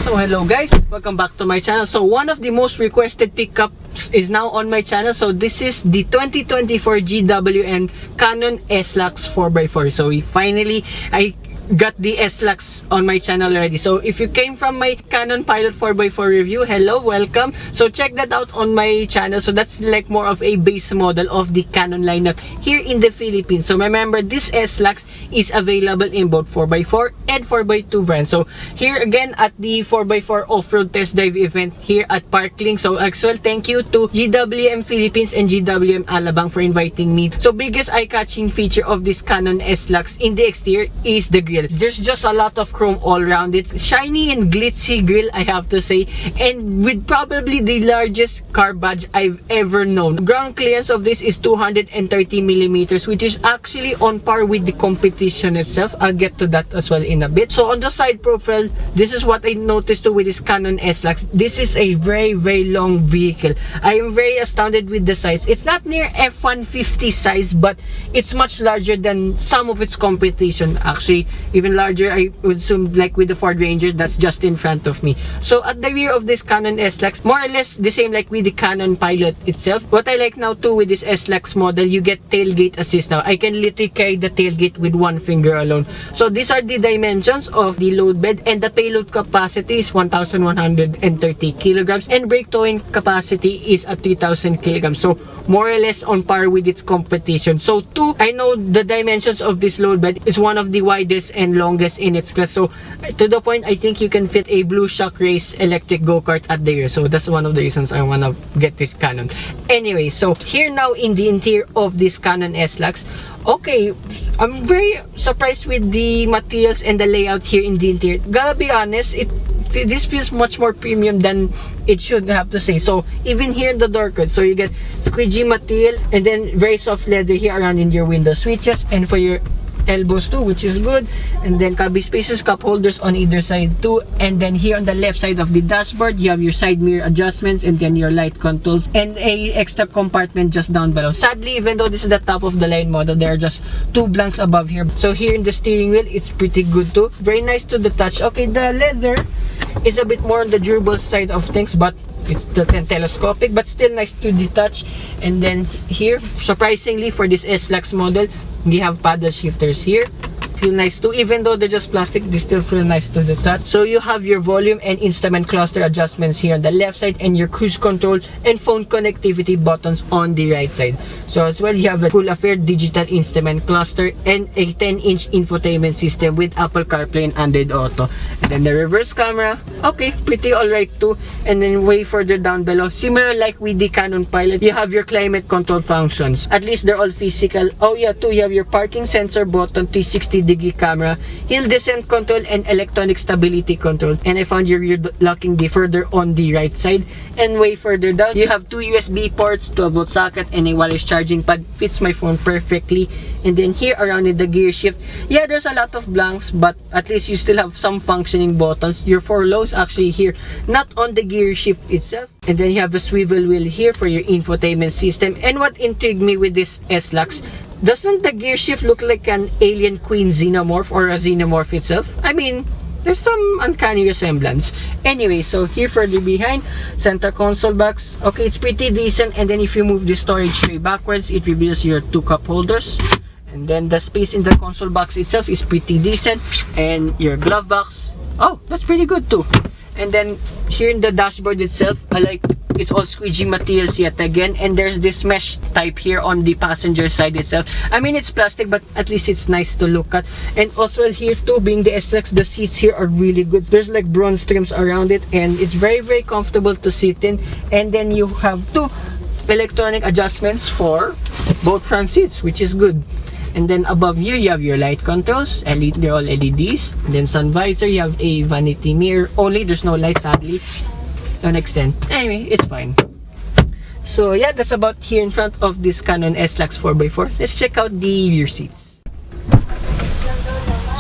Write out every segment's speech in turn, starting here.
So hello guys, welcome back to my channel. So one of the most requested pickups is now on my channel. So this is the 2024 GWM Canon Slux 4x4. So finally I got the Slux on my channel already. So if you came from my Canon Pilot 4x4 review, hello, welcome. So check that out on my channel. So that's like more of a base model of the Canon lineup here in the Philippines. So remember, this Slux is available in both 4x4 and 4x2 brands. So here again at the 4x4 off-road test drive event here at Parkling. So as well, thank you to GWM Philippines and GWM Alabang for inviting me. So biggest eye-catching feature of this Canon Slux in the exterior is the grill. There's just a lot of chrome all around it. Shiny and glitzy grill, I have to say, and with probably the largest car badge I've ever known. Ground clearance of this is 230 millimeters, which is actually on par with the competition itself. I'll get to that as well in a bit. So on the side profile, this is what I noticed too with this Canon Slux. This is a very long vehicle. I am very astounded with the size. It's not near F-150 size, but it's much larger than some of its competition. Actually, even larger, I would assume, like with the Ford Ranger that's just in front of me. So at the rear of this Canon Slux, more or less the same like with the Canon Pilot itself. What I like now too with this Slux model, you get tailgate assist now. I can literally carry the tailgate with one finger alone. So these are the dimensions of the load bed, and the payload capacity is 1,130 kilograms and brake towing capacity is at 3,000 kilograms. So more or less on par with its competition. So two, I know the dimensions of this load bed is one of the widest and longest in its class. So to the point, I think you can fit a Blue Shock Race electric go-kart at the rear. So that's one of the reasons I want to get this Canon. Anyway, so here now in the interior of this Canon Slux, okay, I'm very surprised with the materials and the layout here in the interior. Gotta be honest, this feels much more premium than it should, have to say. So even here in the door code, so you get squeegee material and then very soft leather here around in your window switches and for your elbows too, which is good. And then can be spacious cup holders on either side too. And then here on the left side of the dashboard, you have your side mirror adjustments and then your light controls and a extra compartment just down below. Sadly, even though this is the top of the line model, there are just two blanks above here. So here in the steering wheel, it's pretty good too. Very nice to the touch. Okay, the leather is a bit more on the durable side of things, but it's telescopic, but still nice to the touch. And then here, surprisingly for this Slux model, we have paddle shifters here. Feel nice too, even though they're just plastic, they still feel nice to the touch. So you have your volume and instrument cluster adjustments here on the left side, and your cruise control and phone connectivity buttons on the right side. So as well, you have a full affair digital instrument cluster and a 10-inch infotainment system with Apple CarPlay and Android Auto. And then the reverse camera, okay, pretty alright too. And then way further down below, similar like with the Canon Pilot, you have your climate control functions. At least they're all physical. Oh yeah, too, you have your parking sensor button, 360-degree camera, hill descent control, and electronic stability control. And I found your rear locking the further on the right side. And way further down, you have two USB ports, 12-volt socket, and a wireless charging pad. Fits my phone perfectly. And then here around in the gear shift, yeah, there's a lot of blanks, but at least you still have some functioning buttons. Your 4 lows actually here, not on the gear shift itself. And then you have a swivel wheel here for your infotainment system. And what intrigued me with this Slux, doesn't the gear shift look like an alien queen xenomorph or a xenomorph itself? I mean, there's some uncanny resemblance. Anyway, so here further behind, center console box. Okay, it's pretty decent. And then if you move the storage tray backwards, it reveals your 2 cup holders. And then the space in the console box itself is pretty decent. And your glove box, oh, that's pretty good too. And then here in the dashboard itself, I like it's all squeegee materials yet again, and there's this mesh type here on the passenger side itself. I mean, it's plastic, but at least it's nice to look at. And also here too, being the Slux, the seats here are really good. There's like bronze trims around it, and it's very comfortable to sit in. And then you have 2 electronic adjustments for both front seats, which is good. And then above here, you have your light controls. They're all LEDs. And then sun visor, you have a vanity mirror. Only there's no light, sadly. Don't extend. Anyway, it's fine. So yeah, that's about here in front of this Canon Slux 4x4. Let's check out the rear seats.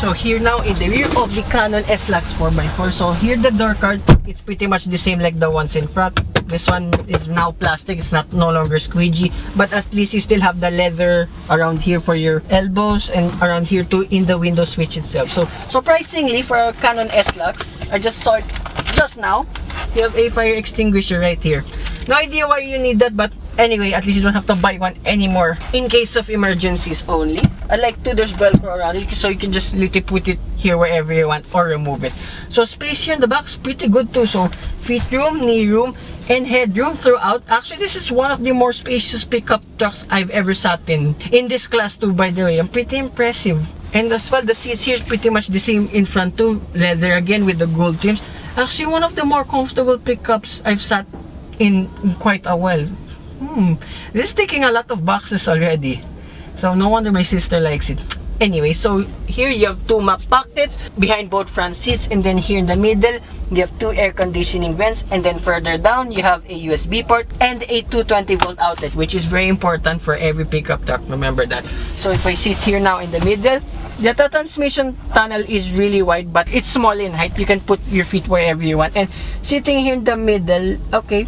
So here now in the rear of the Canon Slux 4x4. So here the door card, it's pretty much the same like the ones in front. This one is now plastic, it's no longer squeegee, but at least you still have the leather around here for your elbows and around here too in the window switch itself. So surprisingly for a Canon Slux, I just saw it Plus now, you have a fire extinguisher right here. No idea why you need that, but anyway, at least you don't have to buy one anymore in case of emergencies only. I like to, there's velcro around it, so you can just literally put it here wherever you want or remove it. So space here in the back is pretty good too. So feet room, knee room, and headroom throughout. Actually, this is one of the more spacious pickup trucks I've ever sat in this class too, by the way. I'm pretty impressive. And as well, the seats here is pretty much the same in front too. Leather again with the gold trims. Actually, one of the more comfortable pickups I've sat in quite a while. This is taking a lot of boxes already. So no wonder my sister likes it. Anyway, so here you have two map pockets behind both front seats, and then here in the middle you have two air conditioning vents, and then further down you have a USB port and a 220 volt outlet, which is very important for every pickup truck, remember that. So if I sit here now in the middle, the transmission tunnel is really wide, but it's small in height. You can put your feet wherever you want. And sitting here in the middle, okay,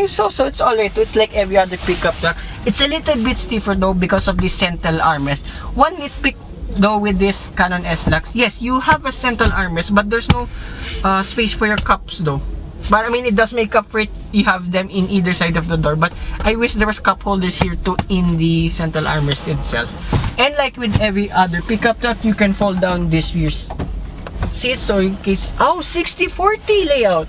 so it's alright. It's like every other pickup truck. It's a little bit stiffer though because of this central armrest. One nitpick though with this Canon SLux, yes, you have a central armrest, but there's no space for your cups though. But I mean, it does make up for it. You have them in either side of the door, but I wish there was cup holders here too in the central armrest itself. And like with every other pickup truck, you can fold down this rear seat, so in case, oh, 60/40 layout.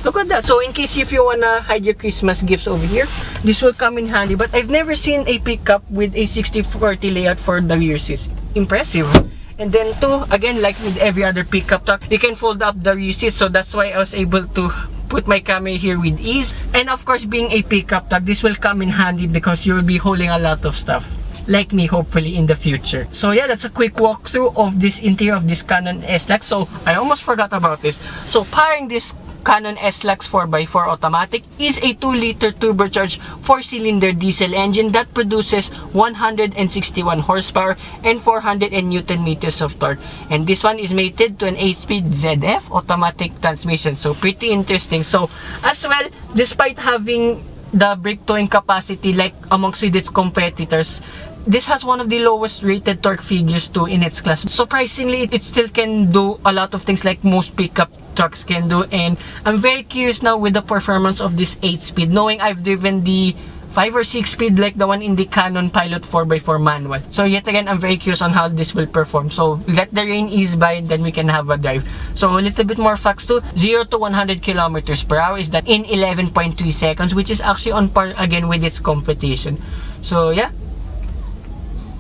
Look at that. So in case if you wanna hide your Christmas gifts over here, this will come in handy. But I've never seen a pickup with a 60/40 layout for the rear seats. Impressive. And then too, again, like with every other pickup truck, you can fold up the rear seats. So that's why I was able to put my camera here with ease. And of course, being a pickup truck, this will come in handy because you will be holding a lot of stuff. Like me, hopefully in the future. So yeah, that's a quick walkthrough of this interior of this Canon SLux. So I almost forgot about this. So powering this Canon SLux 4x4 automatic is a 2-liter turbocharged 4-cylinder diesel engine that produces 161 horsepower and 400 Newton meters of torque. And this one is mated to an 8-speed ZF automatic transmission. So pretty interesting. So as well, despite having the brake towing capacity like amongst with its competitors, this has one of the lowest rated torque figures too in its class. Surprisingly, it still can do a lot of things like most pickup trucks can do. And I'm very curious now with the performance of this 8-speed, knowing I've driven the 5 or 6 speed like the one in the Canon Pilot 4x4 manual. So yet again, I'm very curious on how this will perform. So let the rain ease by, then we can have a drive. So a little bit more facts too. 0 to 100 kilometers per hour is that in 11.3 seconds, which is actually on par again with its competition. So yeah,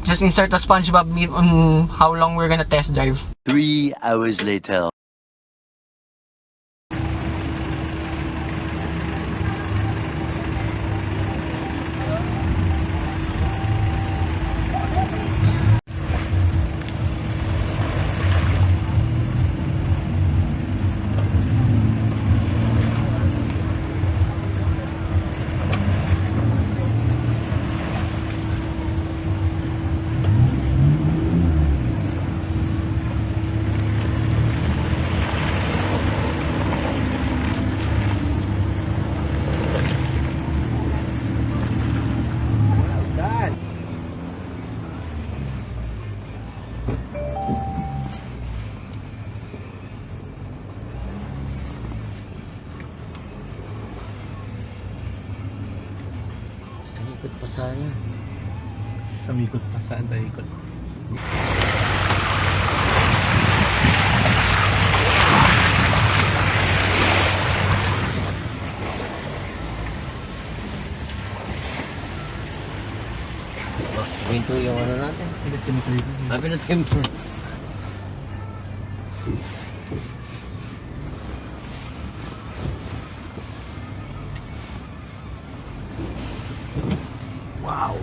just insert a SpongeBob meme on how long we're gonna test drive. 3 hours later. Ikot pa sana. Sumikot pa, saan tayo ikot? Pinto yung ano natin. Pinto. Wow!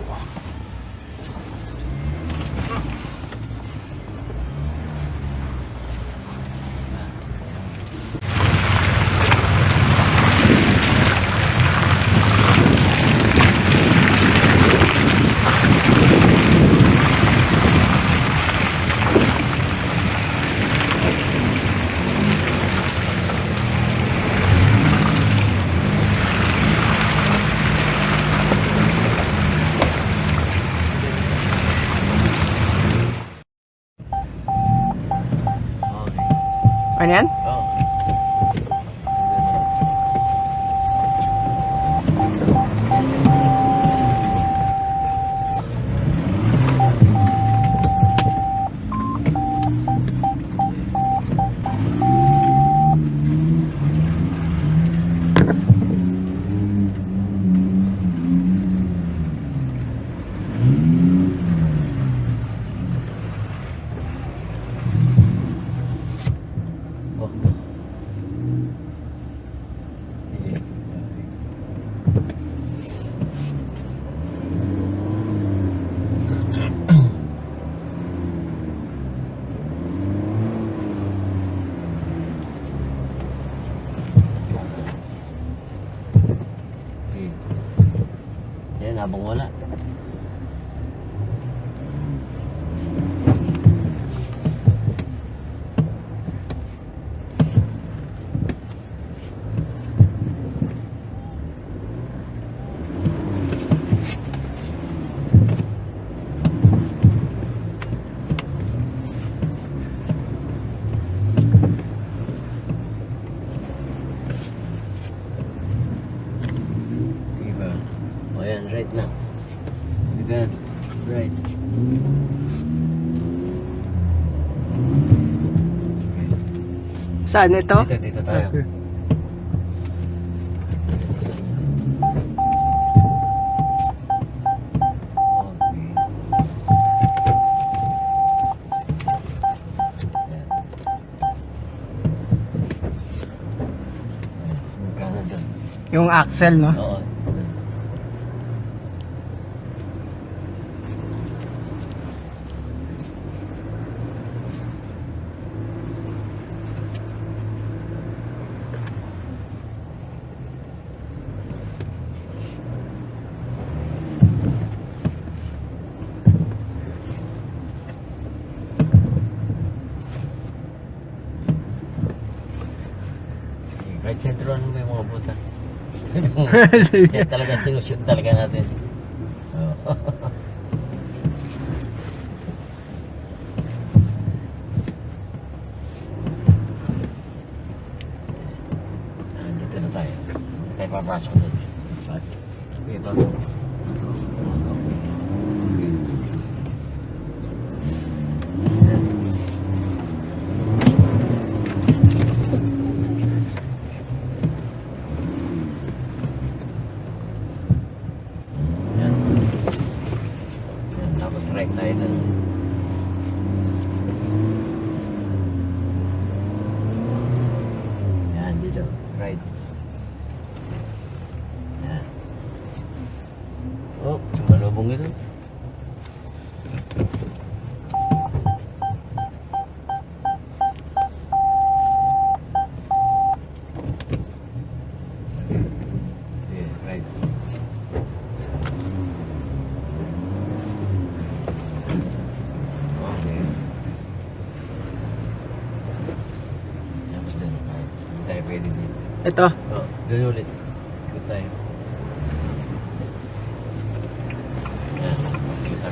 Ano yan? Oh. bang wala. Right na. Sige. Right. Saan ito? Dito tayo. Yung axle, no? Oo. Right sentro ano may mga butas. Kaya talaga sinushoot talaga natin. Oh. Dito na tayo. Tayo papasok doon. Okay, pasok. Right tayo na. Yan, dito. Right. Yan. Oh, sumalubong ito. Yeah, right. Ito. Oh, doon ulit. Good tayo. Yan. Kita.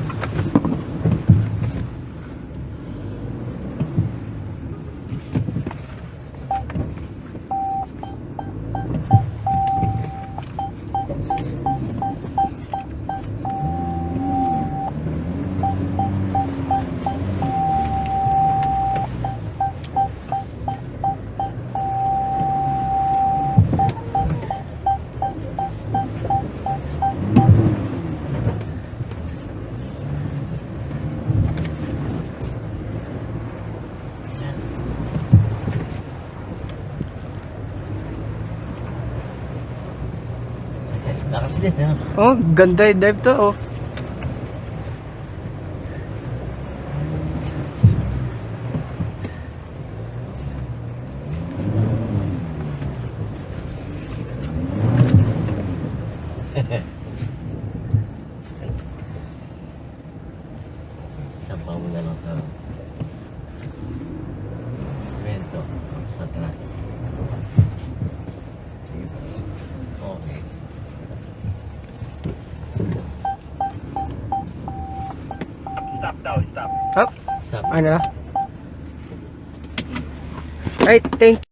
Lakas din, ha? Oh, ganda yung dive to, oh. Sampaw mo na lang sa semento sa atras. Okay. Stop daw, stop. Up. Stop. Ano na? Right, thank